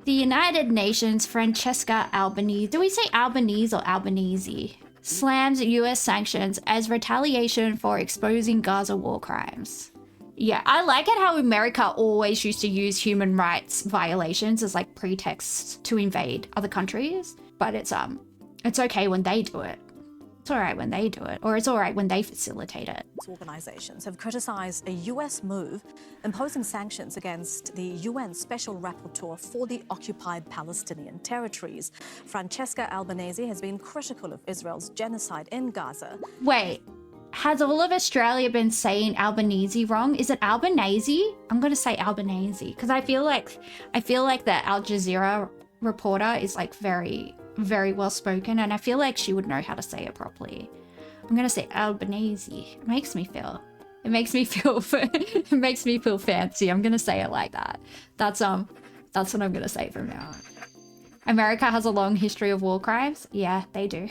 The United Nations Francesca Albanese, do we say Albanese or Albanese? Slams US sanctions as retaliation for exposing Gaza war crimes. Yeah, I like it how America always used to use human rights violations as like pretexts to invade other countries, but it's okay when they do it. It's all right when they do it, or it's all right when they facilitate it. Organizations have criticized a US move imposing sanctions against the UN Special Rapporteur for the occupied Palestinian territories. Francesca Albanese has been critical of Israel's genocide in Gaza. Wait, has all of Australia been saying Albanese wrong? Is it Albanese? I'm gonna say Albanese because I feel like the Al Jazeera reporter is like very well spoken, and I feel like she would know how to say it properly. I'm gonna say Albanese. It makes me feel it makes me feel fancy. I'm gonna say it like that. That's what I'm gonna say from now on. America has a long history of war crimes. Yeah, they do.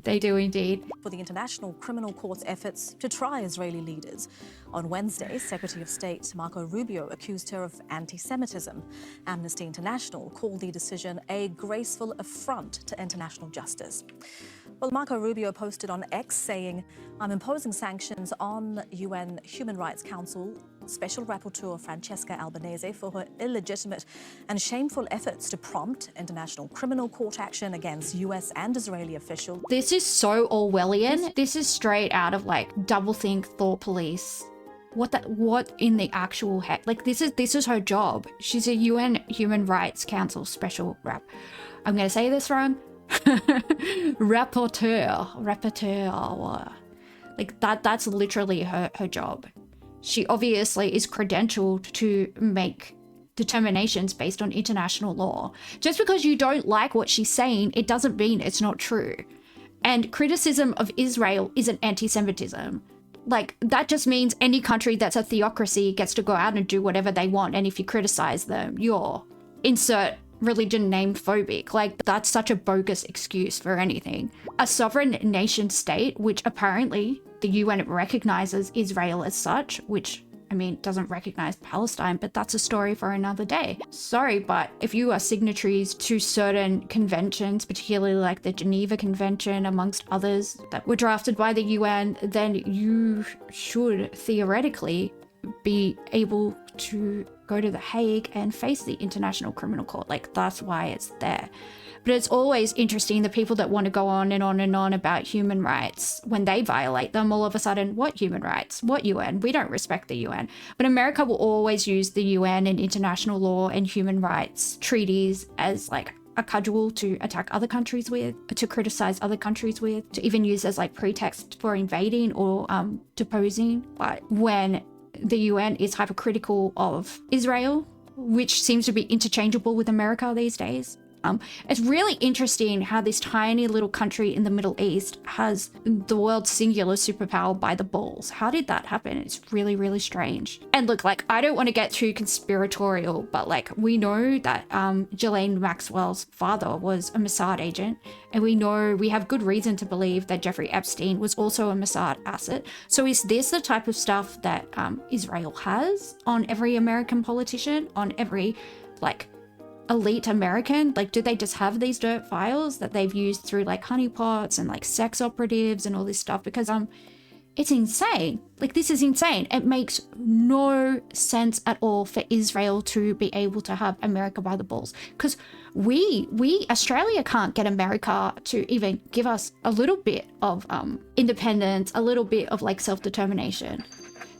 They do indeed. For the International Criminal Court's efforts to try Israeli leaders. On Wednesday, Secretary of State Marco Rubio accused her of anti-Semitism. Amnesty International called the decision a graceful affront to international justice. Well, Marco Rubio posted on X saying, "I'm imposing sanctions on UN Human Rights Council Special Rapporteur Francesca Albanese for her illegitimate and shameful efforts to prompt international criminal court action against US and Israeli officials." This is so Orwellian. This is straight out of like doublethink thought police. What in the actual heck? Like this is her job. She's a UN Human Rights Council Special Rap. I'm gonna say this wrong. Rapporteur. Like that's literally her job. She obviously is credentialed to make determinations based on international law. Just because you don't like what she's saying, it doesn't mean it's not true. And criticism of Israel isn't anti-Semitism. Like, that just means any country that's a theocracy gets to go out and do whatever they want, and if you criticize them, you're insert religion named phobic. Like, that's such a bogus excuse for anything. A sovereign nation state, which apparently the UN recognizes Israel as such, which, I mean, doesn't recognize Palestine, but that's a story for another day. Sorry, but if you are signatories to certain conventions, particularly like the Geneva Convention, amongst others that were drafted by the UN, then you should theoretically be able to go to The Hague and face the International Criminal Court. Like, that's why it's there. But it's always interesting, the people that want to go on and on and on about human rights, when they violate them, all of a sudden, what human rights? What UN? We don't respect the UN. But America will always use the UN and international law and human rights treaties as like a cudgel to attack other countries with, to criticize other countries with, to even use as like pretext for invading or deposing. But when the UN is hypercritical of Israel, which seems to be interchangeable with America these days, it's really interesting how this tiny little country in the Middle East has the world's singular superpower by the balls. How did that happen? It's really, really strange. And look, like, I don't want to get too conspiratorial, but like, we know that Ghislaine Maxwell's father was a Mossad agent, and we have good reason to believe that Jeffrey Epstein was also a Mossad asset. So is this the type of stuff that Israel has on every American politician, on every like elite American? Like, do they just have these dirt files that they've used through like honeypots and like sex operatives and all this stuff? Because it's insane. Like, this is insane. It makes no sense at all for Israel to be able to have America by the balls, because we Australia can't get America to even give us a little bit of independence, a little bit of like self-determination.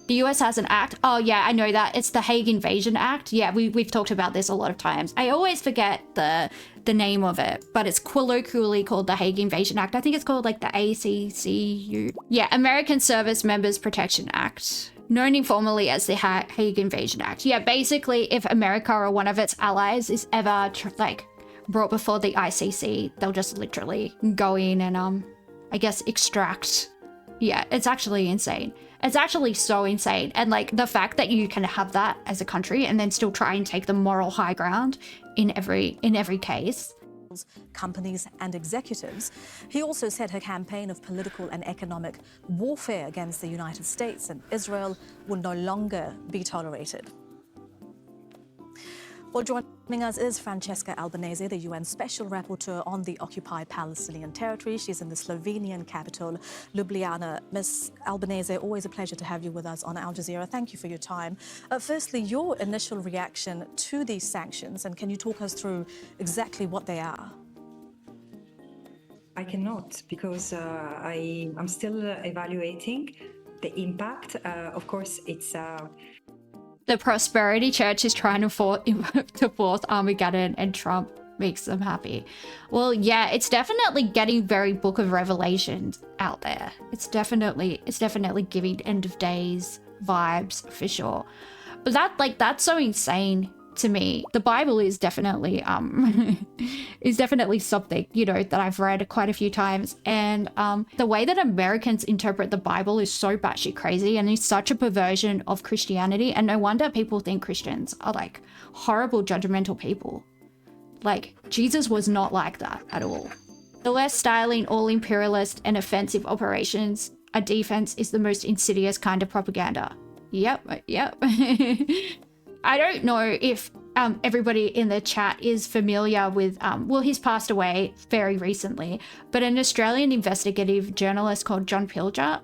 The US has an act. Oh yeah, I know that. It's the Hague Invasion Act. Yeah, we've talked about this a lot of times. I always forget the name of it, but it's colloquially called the Hague Invasion Act. I think it's called like the ACCU. Yeah, American Service Members Protection Act, known informally as the Hague Invasion Act. Yeah, basically, if America or one of its allies is ever like brought before the ICC, they'll just literally go in and I guess extract. Yeah, it's actually insane. It's actually so insane. And like, the fact that you can have that as a country and then still try and take the moral high ground in every case. Companies and executives. He also said her campaign of political and economic warfare against the United States and Israel will no longer be tolerated. Well, joining us is Francesca Albanese, the UN Special Rapporteur on the occupied Palestinian territory. She's in the Slovenian capital, Ljubljana. Ms. Albanese, always a pleasure to have you with us on Al Jazeera. Thank you for your time. Firstly, your initial reaction to these sanctions, and can you talk us through exactly what they are? I cannot, because I'm still evaluating the impact. Of course, it's... The Prosperity Church is trying to force Armageddon, and Trump makes them happy. Well, yeah, it's definitely getting very Book of Revelations out there. It's definitely giving end of days vibes for sure. But that's so insane to me. The Bible is definitely something, you know, that I've read quite a few times, and the way that Americans interpret the Bible is so batshit crazy, and it's such a perversion of Christianity, and no wonder people think Christians are like horrible judgmental people. Like, Jesus was not like that at all. The West styling all imperialist and offensive operations, a defense is the most insidious kind of propaganda. Yep. I don't know if everybody in the chat is familiar with, well, he's passed away very recently, but an Australian investigative journalist called John Pilger.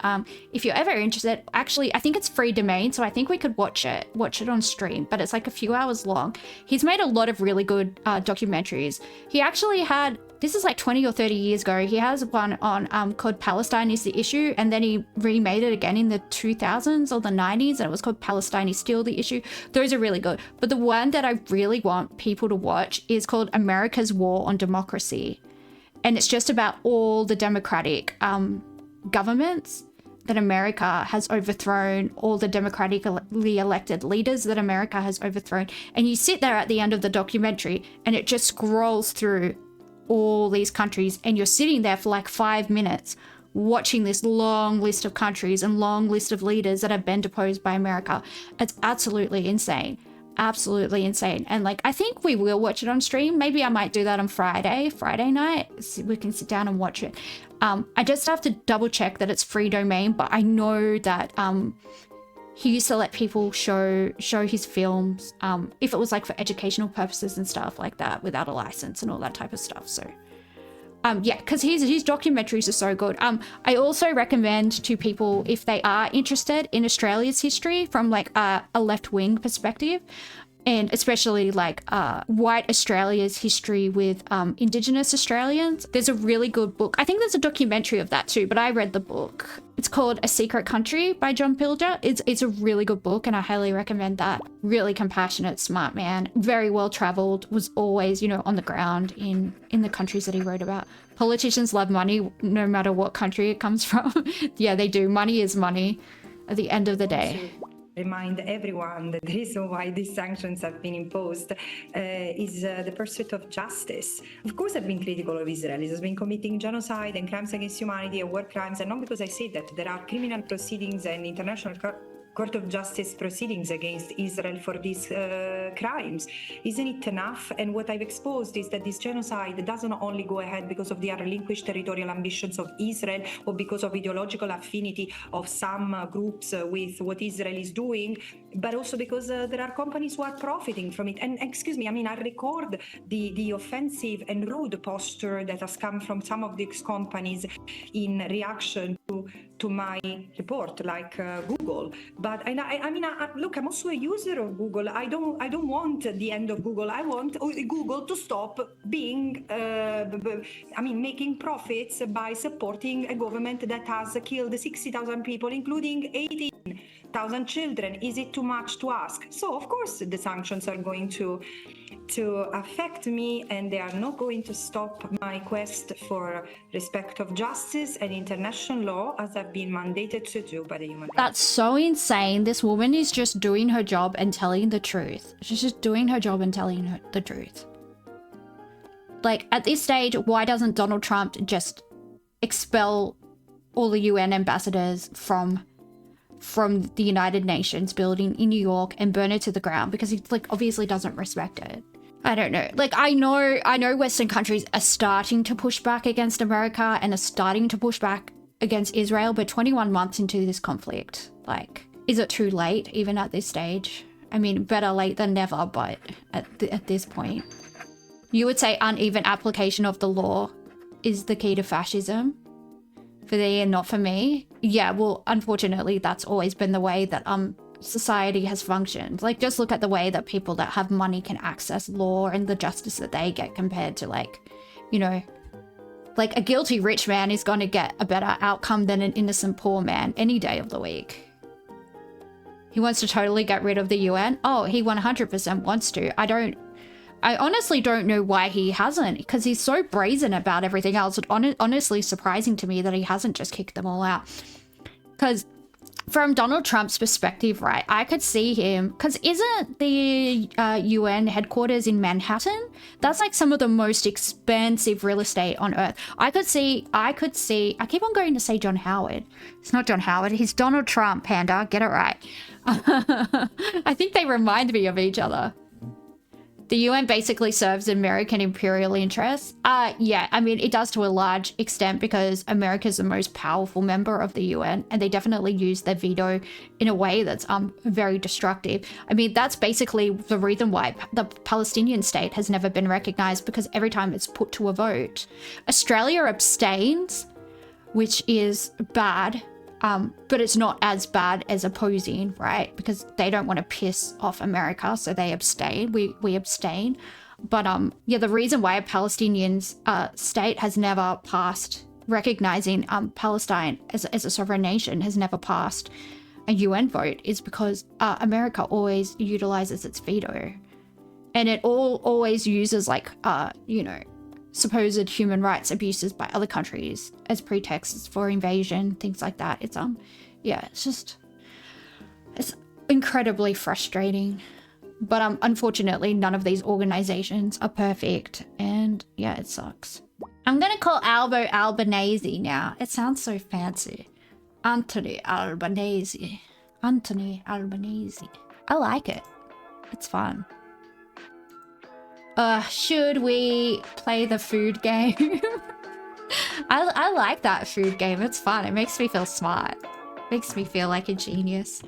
If you're ever interested, actually, I think it's free domain, so I think we could watch it on stream, but it's like a few hours long. He's made a lot of really good documentaries. He actually had, this is like 20 or 30 years ago, he has one on called Palestine is the Issue, and then he remade it again in the 2000s or the 90s, and it was called Palestine is Still the Issue. Those are really good. But the one that I really want people to watch is called America's War on Democracy. And it's just about all the democratic governments that America has overthrown, all the democratically elected leaders that America has overthrown. And you sit there at the end of the documentary and it just scrolls through all these countries, and you're sitting there for like 5 minutes watching this long list of countries and long list of leaders that have been deposed by America. It's absolutely insane. Absolutely insane. And like, I think we will watch it on stream. Maybe I might do that on Friday night. We can sit down and watch it. I just have to double check that it's free domain, but I know that he used to let people show his films if it was like for educational purposes and stuff like that, without a license and all that type of stuff. So yeah, because his documentaries are so good. I also recommend to people, if they are interested in Australia's history from like a left-wing perspective, and especially like white Australia's history with Indigenous Australians. There's a really good book. I think there's a documentary of that too, but I read the book. It's called A Secret Country by John Pilger. It's a really good book, and I highly recommend that. Really compassionate, smart man, very well traveled, was always, you know, on the ground in the countries that he wrote about. Politicians love money, no matter what country it comes from. Yeah, they do. Money is money at the end of the day. Remind everyone that the reason why these sanctions have been imposed is the pursuit of justice. Of course, I've been critical of Israel. It has been committing genocide and crimes against humanity and war crimes, and not because I say that. There are criminal proceedings and international Court of Justice proceedings against Israel for these crimes. Isn't it enough? And what I've exposed is that this genocide doesn't only go ahead because of the unrelinquished territorial ambitions of Israel or because of ideological affinity of some groups with what Israel is doing, but also because there are companies who are profiting from it. And excuse me, I mean, I record the offensive and rude posture that has come from some of these companies in reaction to my report, like Google. But I mean, look, I'm also a user of Google. I don't want the end of Google. I want Google to stop being, making profits by supporting a government that has killed 60,000 people, including 18,000 children. Is it too much to ask? So of course the sanctions are going to affect me, and they are not going to stop my quest for respect of justice and international law, as I've been mandated to do by the human rights. That's so insane. This woman is just doing her job and telling the truth. She's just doing her job and telling the truth. Like, at this stage, why doesn't Donald Trump just expel all the UN ambassadors from the United Nations building in New York and burn it to the ground? Because he like obviously doesn't respect it. I don't know. Like, I know Western countries are starting to push back against America and are starting to push back against Israel, but 21 months into this conflict, like, is it too late even at this stage? I mean, better late than never, but at this point. You would say uneven application of the law is the key to fascism? For thee and not for me? Yeah, well, unfortunately, that's always been the way that society has functioned. Like, just look at the way that people that have money can access law and the justice that they get compared to, like, you know, like a guilty rich man is going to get a better outcome than an innocent poor man any day of the week. He wants to totally get rid of the UN. Oh, he 100% wants to. I honestly don't know why he hasn't, because he's so brazen about everything else. It's honestly surprising to me that he hasn't just kicked them all out. Because from Donald Trump's perspective, right, I could see him, because isn't the UN headquarters in Manhattan? That's like some of the most expensive real estate on earth. I keep on going to say John Howard. It's not John Howard, he's Donald Trump, Panda, get it right. I think they remind me of each other. The UN basically serves American imperial interests. Yeah, I mean, it does to a large extent because America's the most powerful member of the UN, and they definitely use their veto in a way that's very destructive. I mean, that's basically the reason why the Palestinian state has never been recognized, because every time it's put to a vote, Australia abstains, which is bad. But it's not as bad as opposing, right? Because they don't want to piss off America, so they abstain. We abstain. But yeah, the reason why a Palestinian state has never passed recognizing Palestine as a sovereign nation, has never passed a UN vote, is because America always utilizes its veto, and it always uses, like, you know, supposed human rights abuses by other countries as pretexts for invasion, things like that. It's yeah, it's incredibly frustrating. But unfortunately, none of these organizations are perfect, and yeah, it sucks. I'm gonna call Albo Albanese now. It sounds so fancy. Anthony Albanese. Anthony Albanese. I like it. It's fun. Should we play the food game? I like that food game. It's fun. It makes me feel smart. Makes me feel like a genius.